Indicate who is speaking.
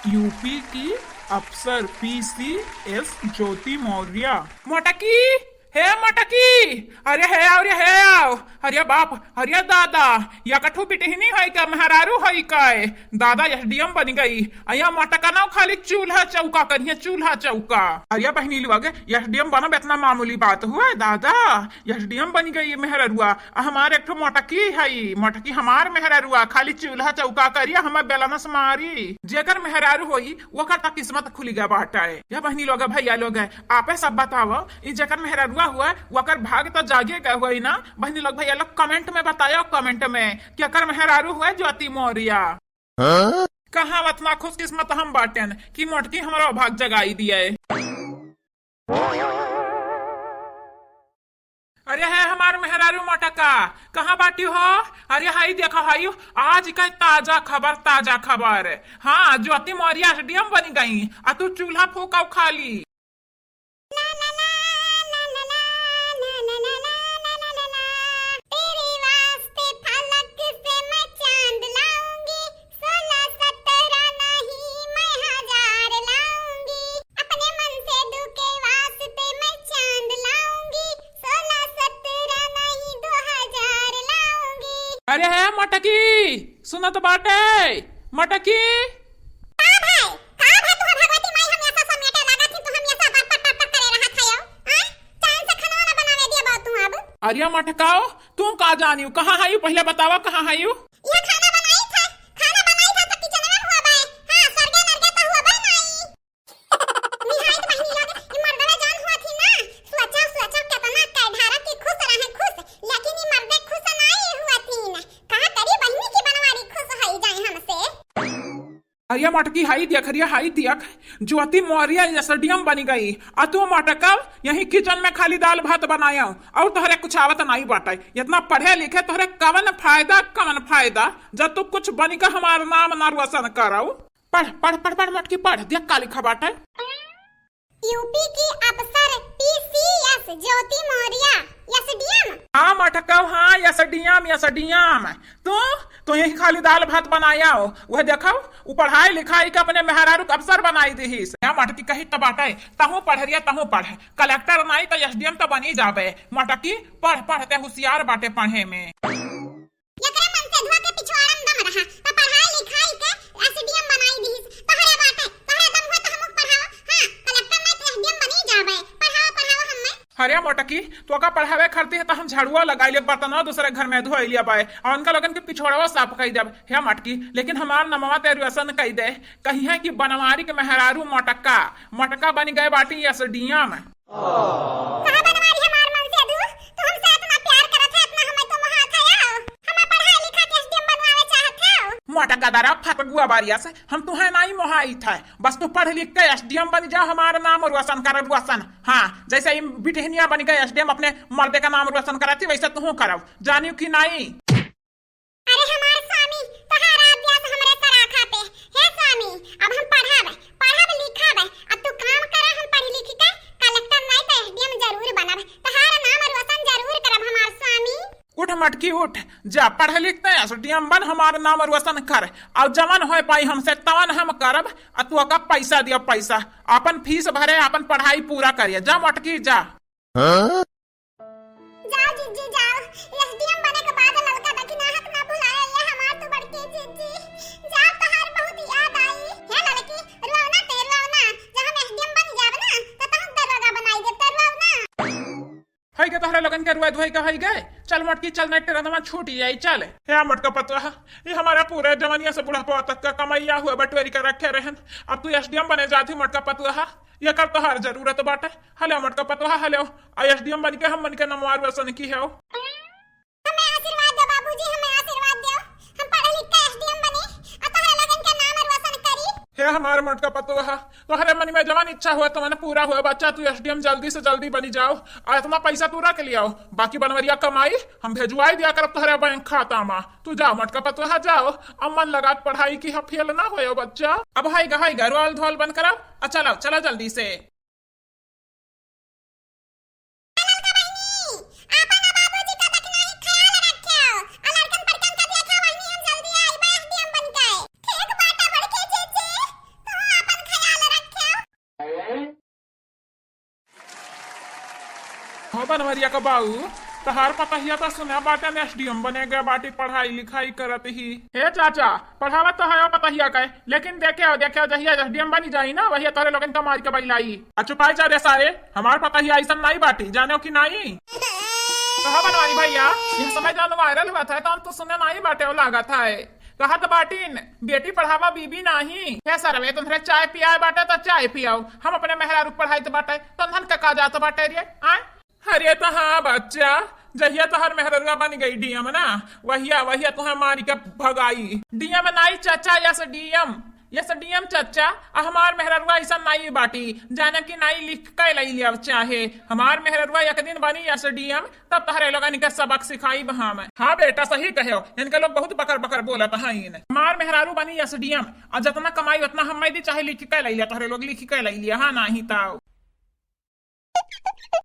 Speaker 1: UP की अफसर PCS ज्योति मौर्य। मटकी हे मटकी, अरे हे आओ, अरे बाप, अरे दादा, या कठू पिटहनी है का मेहरारू है काय दादा एसडीएम बन गई। अया मटका ना खाली चूल्हा चौका करिए, चूल्हा चौका। अरे बहनी लोग एसडीएम बनब इतना मामूली बात हुआ दादा, एसडीएम बन गई मेहरारुआ। हमारे एक मटकी है, मटकी हमार मेहरारुआ खाली चूल्हा चौका करिए, हमें बेलनस मारी। जेकर मेहरारू होई वकर तक किस्मत खुली गया बाटा है। या बहनी लोग भैया लोग आपे सब बताओ, जेकर मेहरारुआ हुआ वकर भाग तो जागे गए हुआ ना। बहनी लोग भैया लोग कमेंट में बताओ, कमेंट में कि अकर मेहरारू हुआ ज्योति मौर्य। कहाँ इतना खुशकिस्मत हम बाटेन कि मोटकी हमारा भाग जगाई दिया है। अरे है हमार मेहरारू मटका, कहाँ बाटी हो? अरे हाई देखो हाई, आज का ताजा खबर, ताजा खबर। हाँ, ज्योति मौर्य एसडीएम बन गई, आ तू चूल्हा फूका खाली। अरे है मटकी, सुना तो बाटे मटकी। अरे मटकाओ, तू कहाँ जानी, कहाँ है पहले बतावा, कहाँ है? अरे मटकी हाई देख रही, हाई देख, ज्योति मौर्य एसडीएम बनी गई। आ तू मटका यही किचन में खाली दाल भात बनाया और तोहरे कुछ आवत नहीं बाटे। इतना पढ़े लिखे तोहरे कवन फायदा, कवन फायदा जब तू कुछ बनी का हमारा नाम ना रोशन कराऊ। पढ़ पढ़ पढ़ पढ़ मटकी पढ़, देख का लिखा बाटे।
Speaker 2: यूपी की अफसर पीसीएस ज्योति मौर्य एसडीएम।
Speaker 1: हाँ मटका, हाँ एसडीएम, एसडीएम। तो यही खाली दाल भात बनाया हो, वह देखो वो पढ़ाई लिखाई का अपने मेहरारू अफसर बनाई दी। मटकी कही तो बाटे, तहू पढ़ रिया तहू पढ़, कलेक्टर नहीं तो एसडीएम तो बनी जाबे। मटकी पढ़ पढ़ते होशियार बाटे पढ़े में। अरे मोटकी तो का पढ़ावे करती है तो हम झाड़ुआ लगाई ले, बर्तन दूसरे घर में धोई लिया पाए और उनका लोगन के पिछोड़वा साफ कही जब। हे मटकी, लेकिन हमार नमवा ते रोशन कही दे, कही है कि बनवारी के मेहरारू मटका, मटका बन गए बाटी एसडीएम। मटका दारा फटगुआ बारिया से हम तुम्हें नहीं मोहाई था, बस तू पढ़ लिख के एसडीएम बन जा, हमारा नाम रोशन कर रोशन। हाँ, जैसे बिटहनिया बन गए एसडीएम अपने मर्दे का नाम रोशन कराती, वैसे तू करो, जानियो कि नहीं?
Speaker 2: अरे हमारे स्वामी तहारा अभ्यास हमरे सराखा पे हे स्वामी। अब हम पढ़ाब लिखाब, अब तू काम कर, हम पढ़ लिख के कलेक्टर नहीं तो एसडीएम जरूर बनब, तहारा नाम रोशन जरूर करब हमार स्वामी।
Speaker 1: उठ मटकी उठ, जा पढ़ लिखते एसडीएम बन, हमारा नाम रोशन कर, और जवन हो पाई हमसे तवन हम करब। तू का पैसा दिया, पैसा अपन फीस भरे, अपन पढ़ाई पूरा करिए। जा मटकी जा।
Speaker 2: जाओ जीजी जाओ, एसडीएम बने के बाद लड़का दखिना हक ना भुलाए, ये हमार तू बड़की जीजी। जाओ तहार बहुत याद आई हे लड़की, रोना ते रोना, जब हम एसडीएम बन जाब ना तो तहु दरोगा बनाई दे, तो रोना
Speaker 1: है के तोहरे लगन के रुआ धोई के है गए। चल मटकी चल, नहीं ट्रेनमा छूट जाई। चल हे मटका पतवा, ये हमारा पूरे जवानिया से बुढ़ापा तक का कमैया हुआ बटोरी का रखे रहन। अब तू एसडीएम बने जाती मटका पतवा, ये कर तो हर जरूरत बाटे। हेलो मटका पतवा, हेलो एसडीएम बन के हम बन के नमवार रोशन की है।
Speaker 2: हमें आशीर्वाद दो बाबूजी, हमें आशीर्वाद दो, हम पढ़ लिख के एसडीएम बने और तोहरे लगन के नाम रोशन करी।
Speaker 1: हे हमारे मटका पतवा, तोहरे मन में जवान इच्छा हुआ तो मैंने पूरा हुआ बच्चा, तू एसडीएम जल्दी से जल्दी बनी जाओ और इतना पैसा तू रख लिया, बाकी बनवरिया कमाई हम भेजवाई दिया कर तोहरे बैंक खाता में। तू जाओ मटका पतवा जाओ, अब मन लगा पढ़ाई की फेल ना हो बच्चा। अब हाई घर रोल धोल बंद कराओ, चलो चलो जल्दी से। बनवरिया का बाऊ तहार पतहिया तो सुना बाटे एसडीएम बने गए बाटी पढ़ाई लिखाई करत ही। हे चाचा पढ़ावत तो है पतहिया के, लेकिन देखे जहिया एसडीएम बनी जाई ना वही तोरे लोगन का मार के बैलाई। चुपाई जा रे सारे, हमार पतहिया ऐसा नहीं बाटी जाने की नहीं। कहा बनवारी भैया यह समय जान वायरल हुआ था तो हम तो सुने नहीं बाटे लागत है। कहा तो बाटीन बेटी पढ़ावा बीबी नहीं है सरवे, तुम्हारे चाय पिया बाटे तो चाय पियाओ, हम अपने मेहरारू पढ़ाई तो बाटे तंधन का जात बाटे रे आए। अरे तो हाँ बच्चा जहिया तोहर मेहररुआ बन गई डीएम ना वहिया तुहे मारी के भगाई। डीएम नहीं चाचा यस डीएम चाचा हमार मेहररुआ ऐसा नहीं बाटी जाने की नहीं लिख के लै लिया चाहे। हमार मेहररुआ एक दिन बनी यस डीएम तब तहरे लोग इनके सबक सिखाई बहा में। हाँ बेटा सही कहो, इनके लोग बहुत बकर बकर बोलत है। हमार मेहरारू बनी यस डीएम और जितना कमाई उतना हम दी चाहे लिख के लै लिया तहरे लोग लिख के लै लिया। हाँ नहीं ताऊ